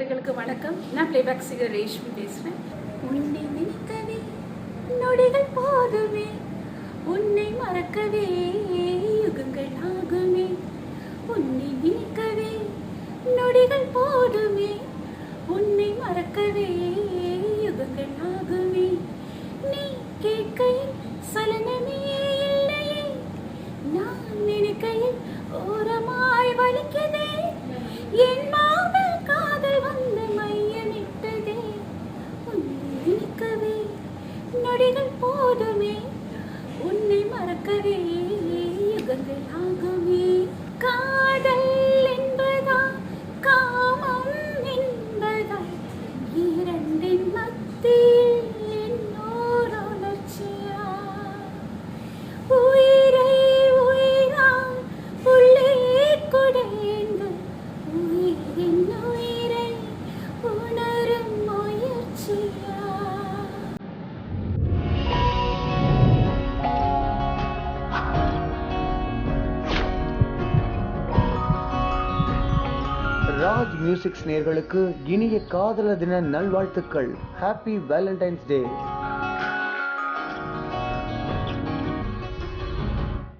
நேயர்களுக்கு வணக்கம். நான் பிளேபேக் சிங்கர் ரேஷ்மி பேசுகிறேன். உன்னை நினைக்கவே நொடிகள் போதுமே, உன்னை மறக்கவே யுகங்கள் ஆகுமே. உன்னை நினைக்கவே நொடிகள் போதுமே, உன்னை மறக்கவே யுகங்கள் ஆகுமே. நீ கேட்கையில் சலனமே இல்லையே, நான் நினைக்கையில் ஓரமாய் வலிக்கதே. என் மாவில் காதல் வந்து மையமிட்டதே. உன்னை நினைக்கவே நொடிகள் போதுமே, உன்னை மறக்கவே யுகங்கள் ஆகுமே. காதல் என்பதா காமம் என்பதா, இரண்டின் மத்தியில் என்னோர் உணர்ச்சியா. உயிரை உயிரால் உள்ளே குடைந்து உயிரின் உயிரை உணரும் முயற்சியா. ராஜ் மியூசிக்ஸ் நேயர்களுக்கு இனிய காதலர் தின நல்வாழ்த்துக்கள். ஹாப்பி வேலண்டைன்ஸ் டே.